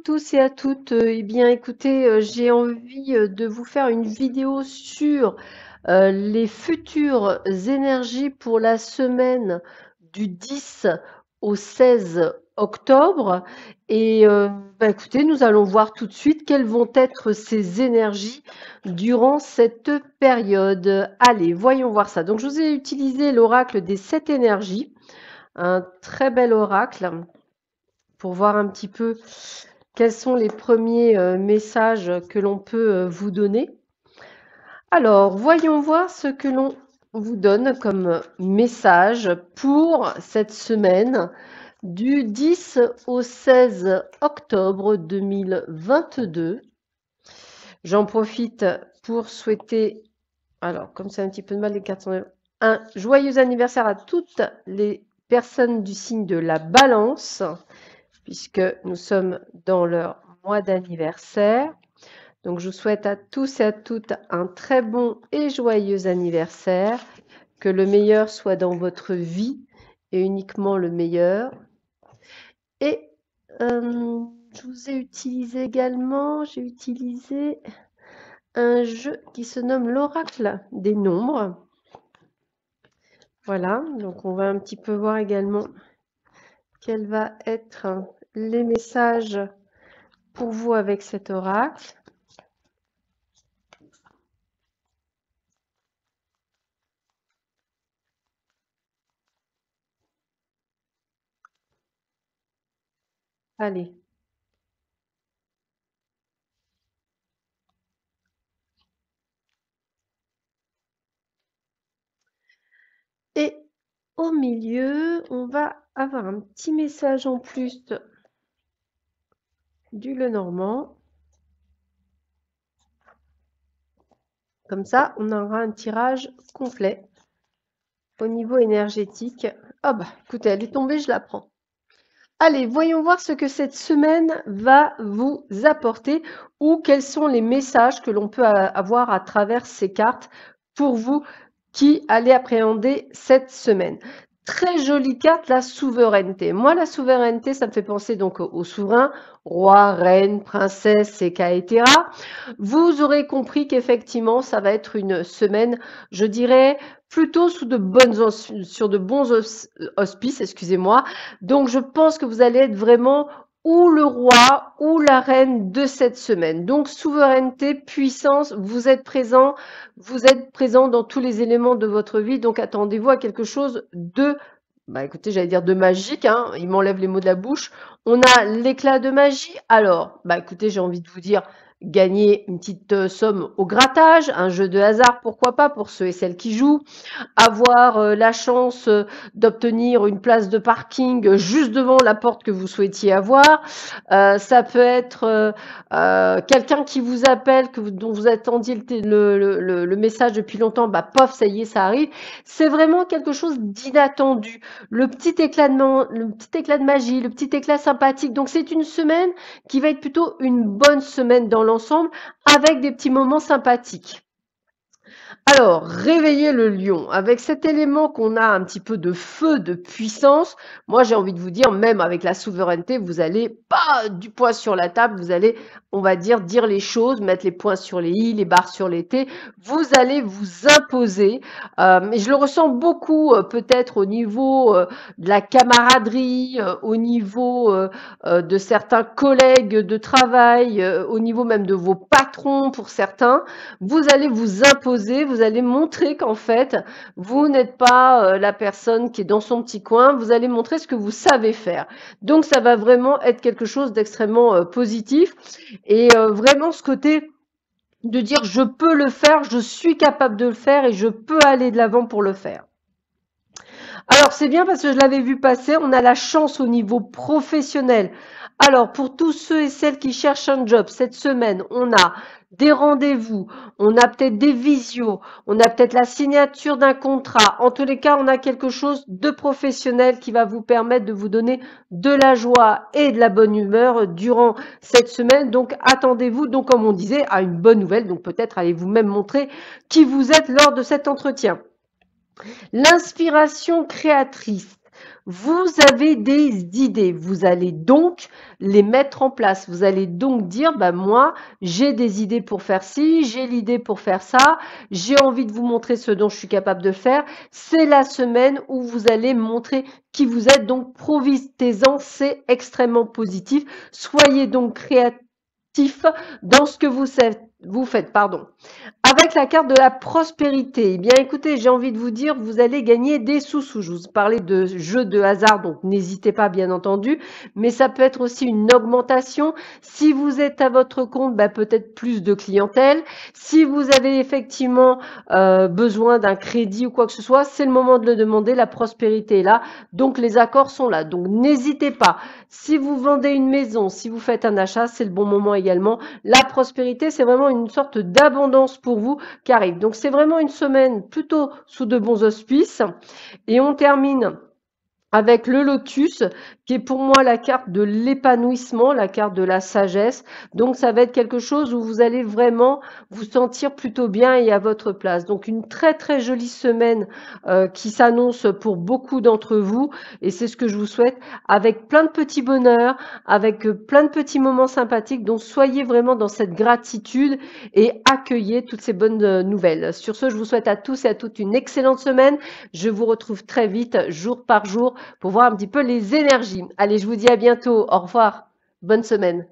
tous et à toutes. Eh bien, écoutez, j'ai envie de vous faire une vidéo sur les futures énergies pour la semaine du 10 au 16 octobre. Et écoutez, nous allons voir tout de suite quelles vont être ces énergies durant cette période. Allez, voyons voir ça. Donc, je vous ai utilisé l'oracle des 7 énergies, un très bel oracle pour voir un petit peu quels sont les premiers messages que l'on peut vous donner. Alors, voyons voir ce que l'on vous donne comme message pour cette semaine du 10 au 16 octobre 2022. J'en profite pour souhaiter, alors comme c'est un petit peu de mal, les cartes sont un joyeux anniversaire à toutes les personnes du signe de la Balance, puisque nous sommes dans leur mois d'anniversaire. Donc, je vous souhaite à tous et à toutes un très bon et joyeux anniversaire. Que le meilleur soit dans votre vie et uniquement le meilleur. Et je vous ai utilisé également, j'ai utilisé un jeu qui se nomme l'oracle des nombres. Voilà, donc on va un petit peu voir également quels vont être les messages pour vous avec cet oracle. Allez. Et au milieu, on va avoir un petit message en plus du Lenormand. Comme ça, on aura un tirage complet au niveau énergétique. Ah bah, écoutez, elle est tombée, je la prends. Allez, voyons voir ce que cette semaine va vous apporter ou quels sont les messages que l'on peut avoir à travers ces cartes pour vous qui allez appréhender cette semaine. Très jolie carte, la souveraineté. Moi, la souveraineté, ça me fait penser donc au souverain, roi, reine, princesse, etc. Vous aurez compris qu'effectivement, ça va être une semaine, je dirais, plutôt sur de bons auspices, excusez-moi. Donc, je pense que vous allez être vraiment ou le roi ou la reine de cette semaine. Donc, souveraineté, puissance, vous êtes présent dans tous les éléments de votre vie. Donc, attendez-vous à quelque chose de, écoutez, j'allais dire de magique, hein, il m'enlève les mots de la bouche. On a l'éclat de magie. Alors, écoutez, j'ai envie de vous dire, gagner une petite somme au grattage, un jeu de hasard, pourquoi pas, pour ceux et celles qui jouent, avoir la chance d'obtenir une place de parking juste devant la porte que vous souhaitiez avoir. Ça peut être quelqu'un qui vous appelle, dont vous attendiez le message depuis longtemps, pof, ça y est, ça arrive. C'est vraiment quelque chose d'inattendu. Le petit éclat de magie, le petit éclat sympathique. Donc c'est une semaine qui va être plutôt une bonne semaine dans l'ensemble, avec des petits moments sympathiques. Alors, réveiller le lion. Avec cet élément qu'on a un petit peu de feu, de puissance, moi j'ai envie de vous dire, même avec la souveraineté, vous allez pas du poing sur la table, vous allez, on va dire les choses, mettre les points sur les i, les barres sur les t, vous allez vous imposer. Mais je le ressens beaucoup peut-être au niveau de la camaraderie, au niveau de certains collègues de travail, au niveau même de vos patrons pour certains. Vous allez vous imposer, vous allez montrer qu'en fait, vous n'êtes pas la personne qui est dans son petit coin, vous allez montrer ce que vous savez faire. Donc, ça va vraiment être quelque chose d'extrêmement positif et vraiment ce côté de dire je peux le faire, je suis capable de le faire et je peux aller de l'avant pour le faire. Alors, c'est bien parce que je l'avais vu passer, on a la chance au niveau professionnel. Alors, pour tous ceux et celles qui cherchent un job, cette semaine, on a des rendez-vous, on a peut-être des visios, on a peut-être la signature d'un contrat. En tous les cas, on a quelque chose de professionnel qui va vous permettre de vous donner de la joie et de la bonne humeur durant cette semaine. Donc, attendez-vous, donc comme on disait, à une bonne nouvelle. Donc, peut-être allez-vous même montrer qui vous êtes lors de cet entretien. L'inspiration créatrice. Vous avez des idées, vous allez donc les mettre en place. Vous allez donc dire, bah moi, j'ai des idées pour faire ci, j'ai l'idée pour faire ça, j'ai envie de vous montrer ce dont je suis capable de faire. C'est la semaine où vous allez montrer qui vous êtes, donc profitez-en, c'est extrêmement positif. Soyez donc créatif dans ce que vous faites, pardon. Avec la carte de la prospérité, eh bien écoutez, j'ai envie de vous dire, vous allez gagner des sous-sous. Je vous parlais de jeux de hasard, donc n'hésitez pas bien entendu, mais ça peut être aussi une augmentation. Si vous êtes à votre compte, bah, peut-être plus de clientèle. Si vous avez effectivement besoin d'un crédit ou quoi que ce soit, c'est le moment de le demander, la prospérité est là, donc les accords sont là. Donc n'hésitez pas. Si vous vendez une maison, si vous faites un achat, c'est le bon moment également. La prospérité, c'est vraiment une sorte d'abondance pour vous qui arrive. Donc c'est vraiment une semaine plutôt sous de bons auspices. Et on termine avec le lotus, qui est pour moi la carte de l'épanouissement, la carte de la sagesse. Donc ça va être quelque chose où vous allez vraiment vous sentir plutôt bien et à votre place. Donc une très très jolie semaine qui s'annonce pour beaucoup d'entre vous, et c'est ce que je vous souhaite, avec plein de petits bonheurs, avec plein de petits moments sympathiques. Donc soyez vraiment dans cette gratitude et accueillez toutes ces bonnes nouvelles. Sur ce, je vous souhaite à tous et à toutes une excellente semaine. Je vous retrouve très vite, jour par jour, pour voir un petit peu les énergies. Allez, je vous dis à bientôt. Au revoir. Bonne semaine.